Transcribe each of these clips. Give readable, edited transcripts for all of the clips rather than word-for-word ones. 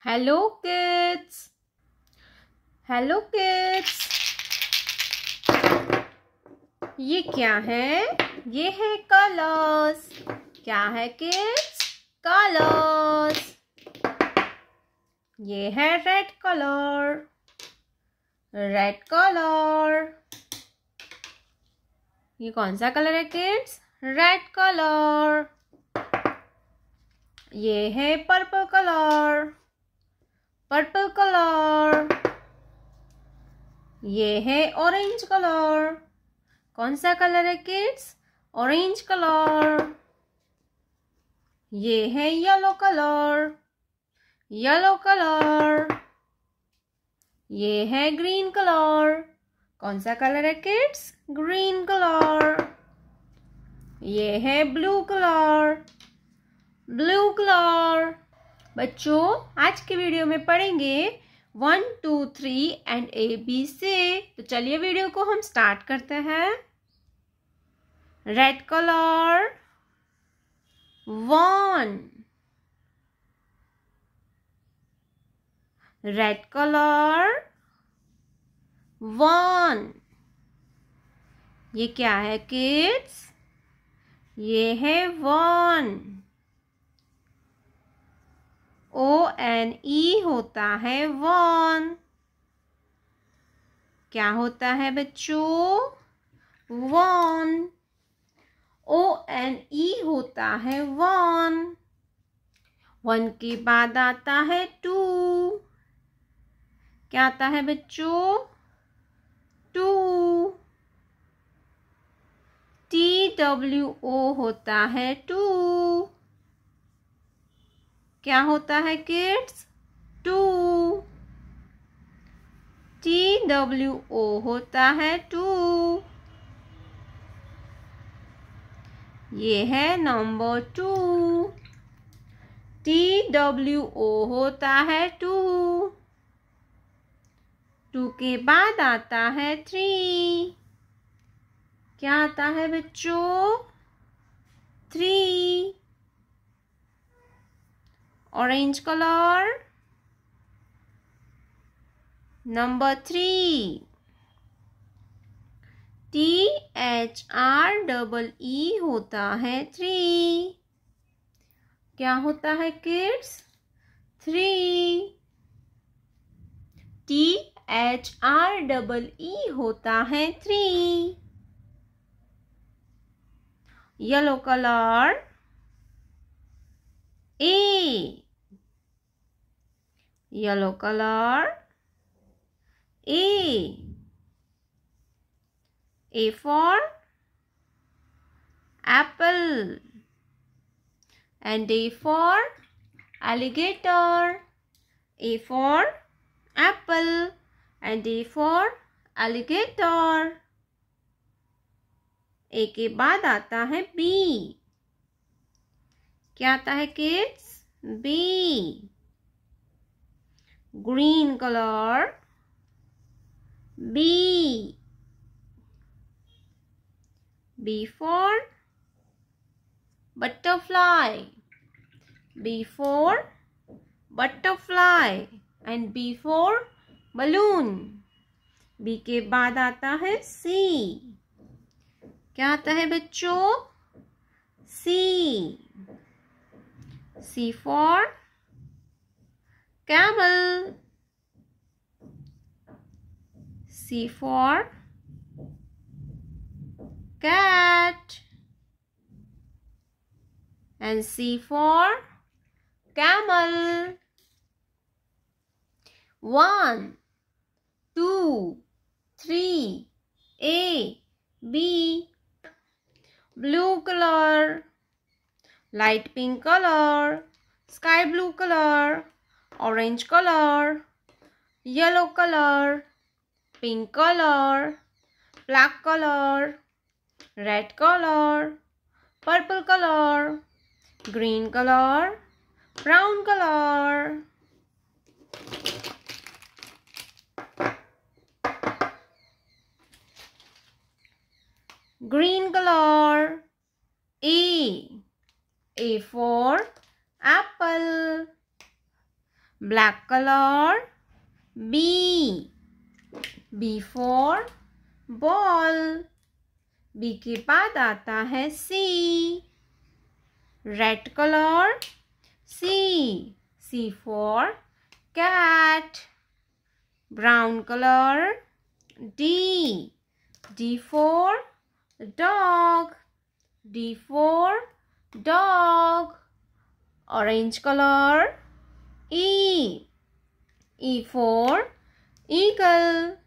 Hello kids. Hello kids, ये क्या है? ये है कलर्स। क्या है किड्स? कलर्स। ये है रेड कलर। Red colour. ये कौन सा कलर है किड्स? Red colour. ये है पर्पल कलर। Purple colour. ये है ऑरेंज कलर। कौन सा कलर है किड्स? Orange colour. ये है येलो कलर। Yellow colour. ये है ग्रीन कलर। कौन सा कलर है किड्स? Green colour. ये है ब्लू कलर। Blue colour. बच्चों, आज के वीडियो में पढ़ेंगे 1, 2, 3 एंड ABC। तो चलिए वीडियो को हम स्टार्ट करते हैं। Red colour 1। Red colour 1। ये क्या है किड्स? ये है 1। ONE होता है 1। क्या होता है बच्चों? 1। ONE होता है 1। 1 के बाद आता है 2। क्या आता है बच्चों? 2। TWO होता है 2। क्या होता है किड्स? 2। TWO होता है 2। ये है नंबर 2। TWO होता है 2। 2 के बाद आता है 3। क्या आता है बच्चों? 3। Orange colour number 3। THREE होता है 3। क्या होता है किड्स? 3। THREE होता है 3। Yellow colour A। Yellow colour A। A for apple and A for alligator. A for apple and A for alligator. A के बाद आता है B। क्या आता है kids? B। Green colour B। B for butterfly. B for butterfly and B for balloon. B के बाद आता है C। क्या आता है बच्चों? C। C for camel. C for cat and C for camel. 1, 2, 3 A, B. Blue color, light pink color, sky blue color, orange color, yellow color, pink color, black color, red color, purple color, green color, brown color. Green color A. A for apple. Black color. B. B for ball. B के बाद आता है C. Red color. C. C for cat. Brown color. D. D for dog. D for dog. Orange color. E. E for eagle.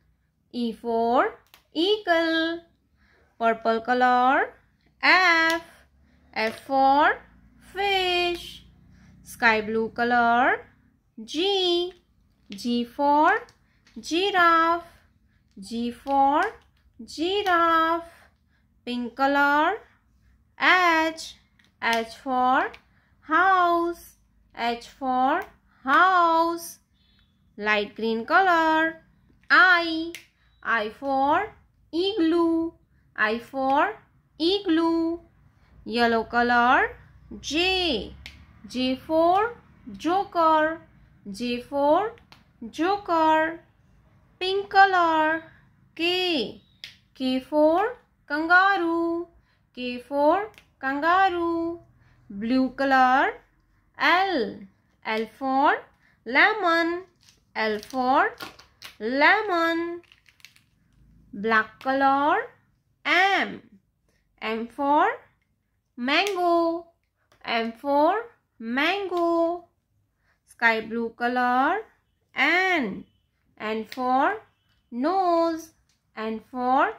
E for eagle. Purple color. F. F for fish. Sky blue color. G. G for giraffe. G for giraffe. Pink color. H. H for house. H for house. Light green color. I. I for igloo. I for igloo. Yellow color. J. J for joker. J for joker. Pink color. K. K for kangaroo. K for kangaroo. Blue color. L. L for lemon. L for lemon. Black color. M. M for mango. M for mango. Sky blue color. N. N for nose. N for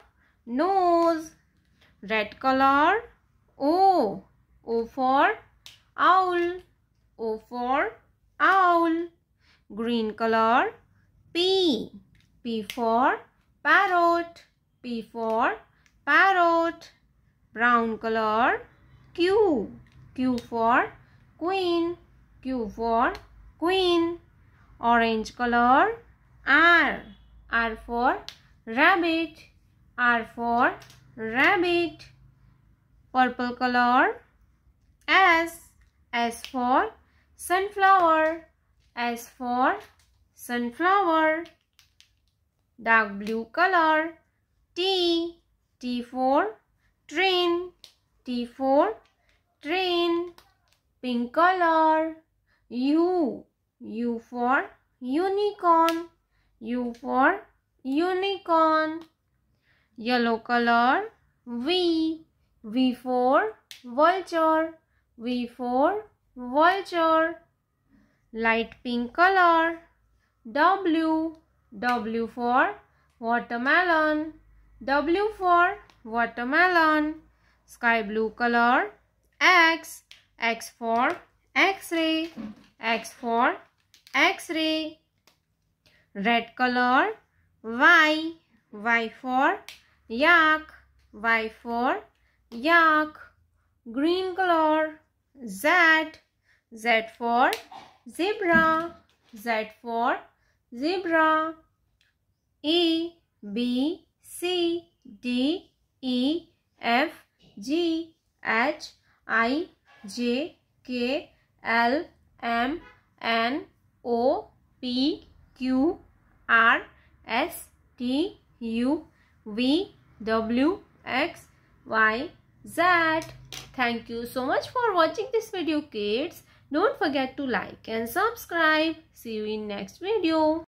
nose. Red color. O. O for owl. O for owl. Green color. P. P for parrot. P for parrot. Brown color. Q. Q for queen. Q for queen. Orange color. R. R for rabbit. R for rabbit. Purple color. S. S for sunflower. S for sunflower. Dark blue color. T. T for train. T for train. Pink color. U. U for unicorn. U for unicorn. Yellow color. V. V for vulture. V for vulture. Light pink color. W. W for watermelon. W for watermelon. Sky blue color. X. X for X-ray. X for X-ray. Red color. Y. Y for yak. Y for yak. Green color. Z. Z for zebra. Z for zebra. A, B, C, D, E, F, G, H, I, J, K, L, M, N, O, P, Q, R, S, T, U, V, W, X, Y, Z. Thank you so much for watching this video, kids. Don't forget to like and subscribe. See you in next video.